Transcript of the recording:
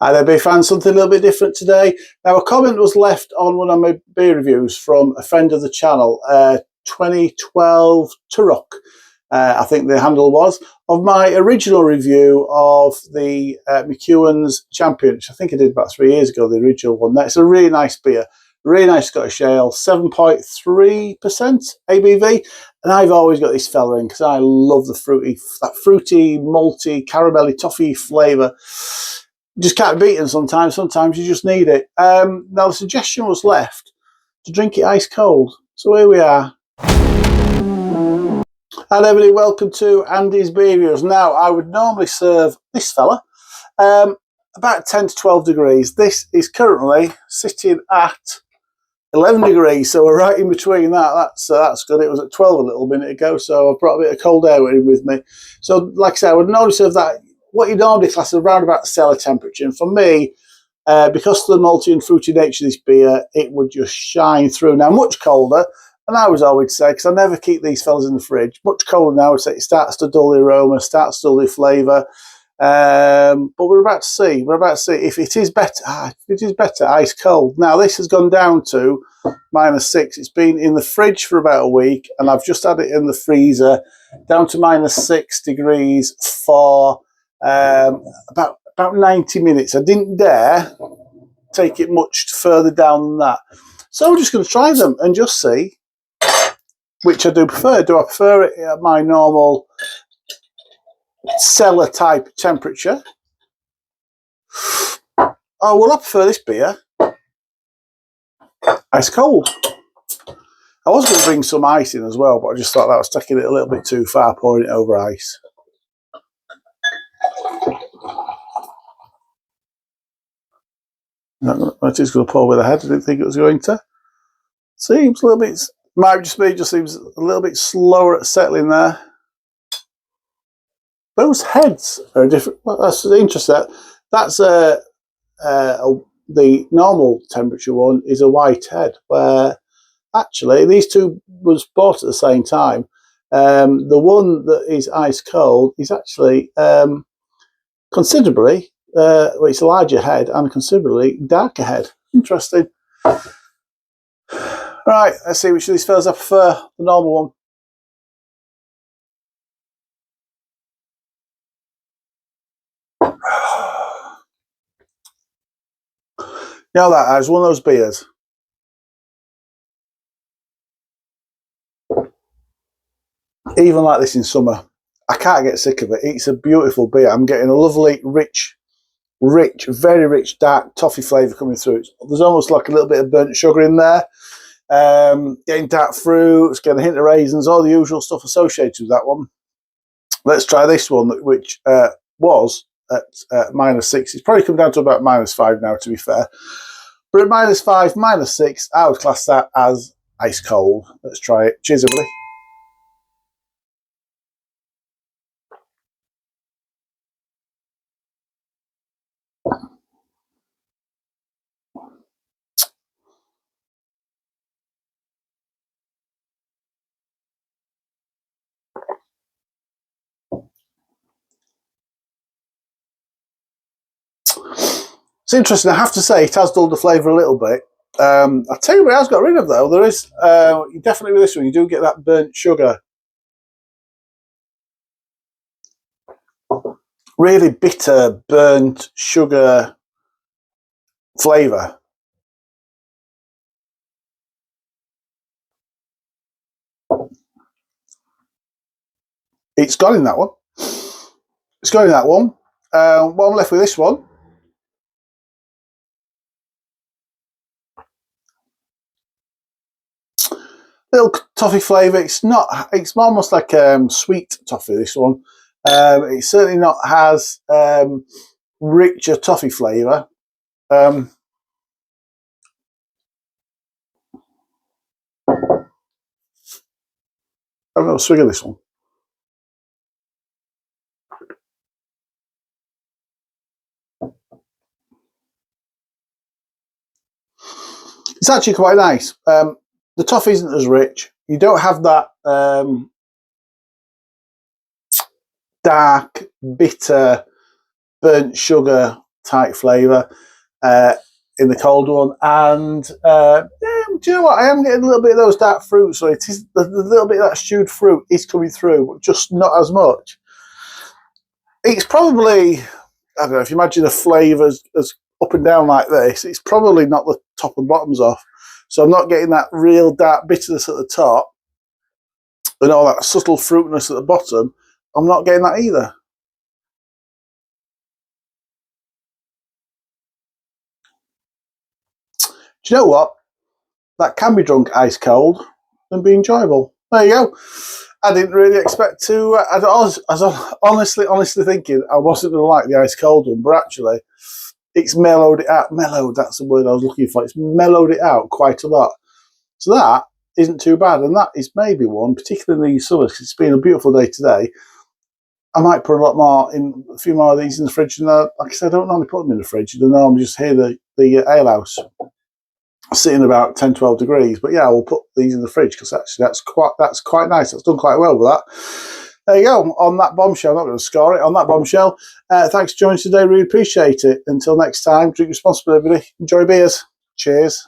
And I'd be found something a little bit different today. Now, a comment was left on one of my beer reviews from a friend of the channel, 2012 Turok, I think the handle was, of my original review of the McEwans Champion, which I think I did about 3 years ago, the original one. That's a really nice beer, really nice Scottish ale, 7.3% ABV. And I've always got this fella in because I love that fruity, malty, caramelly, toffee flavour. Just can't beat them sometimes. Sometimes you just need it. Now, the suggestion was left to drink it ice cold. So here we are. And everybody, welcome to Andy's Beer Reviews. Now, I would normally serve this fella about 10 to 12 degrees. This is currently sitting at 11 degrees, so we're right in between that. That's good. It was at 12 a little minute ago, so I've brought a bit of cold air in with me. So, like I said, I would normally serve that, what you normally class as around about cellar temperature. And for me, because of the malty and fruity nature of this beer, it would just shine through. Now, much colder, and I was always say, because I never keep these fellas in the fridge, much colder now, I would say it starts to dull the aroma, starts to dull the flavour. But we're about to see. We're about to see if it is better. It is better ice cold. Now this has gone down to -6. It's been in the fridge for about a week, and I've just had it in the freezer down to -6 degrees for about 90 minutes. I didn't dare take it much further down than that. So we're just going to try them and just see which I do prefer. Do I prefer it at my normal cellar type temperature? Oh, well, I prefer this beer ice cold. I was going to bring some ice in as well, but I just thought that was taking it a little bit too far, pouring it over ice. It is going to pour with the head. I didn't think it was going to. Seems a little bit, might just be, just seems a little bit slower at settling there. Those heads are different. Well, that's interesting. That's the normal temperature one is a white head, where actually these two was bought at the same time. The one that is ice cold is actually considerably, well, it's a larger head and considerably darker head. Interesting. Right, let's see which of these fellas I prefer. The normal one. You know that is one of those beers. Even like this in summer, I can't get sick of it. It's a beautiful beer. I'm getting a lovely, rich, very rich, dark toffee flavour coming through. There's almost like a little bit of burnt sugar in there. Getting dark fruits, getting a hint of raisins, all the usual stuff associated with that one. Let's try this one, which was at -6. It's probably come down to about -5 now, to be fair. But at -5, -6, I would class that as ice cold. Let's try it. Cheers, everybody. It's interesting. I have to say, it has dulled the flavour a little bit. I'll tell you what it has got rid of, though. There is, definitely with this one, you do get that burnt sugar. Really bitter, burnt sugar flavour. It's gone in that one. It's gone in that one. Well, I'm left with this one. Little toffee flavour. It's not. It's almost like sweet toffee. This one. It certainly not has richer toffee flavour. I'm going to swig of this one. It's actually quite nice. The toffee isn't as rich. You don't have that dark, bitter, burnt sugar tight flavour in the cold one. And do you know what? I am getting a little bit of those dark fruits. So it is the little bit of that stewed fruit is coming through, but just not as much. It's probably, I don't know, if you imagine the flavours as up and down like this, it's probably not the top and bottoms off. So I'm not getting that real dark bitterness at the top and all that subtle fruitiness at the bottom. I'm not getting that either. Do you know what? That can be drunk ice cold and be enjoyable. There you go. I didn't really expect to. I was honestly thinking I wasn't going to like the ice cold one, but actually, it's mellowed it out. Mellowed, that's the word I was looking for. It's mellowed it out quite a lot. So that isn't too bad, and that is maybe one, particularly in these summers, because it's been a beautiful day today. I might put a few more of these in the fridge. And like I said, I don't normally put them in the fridge. I normally just hear the ale house sitting about 10-12 degrees. But yeah, I will put these in the fridge because actually that's quite nice. That's done quite well with that. There you go. On that bombshell, I'm not going to score it. On that bombshell, thanks for joining us today. Really appreciate it. Until next time, drink responsibly, everybody. Enjoy beers. Cheers.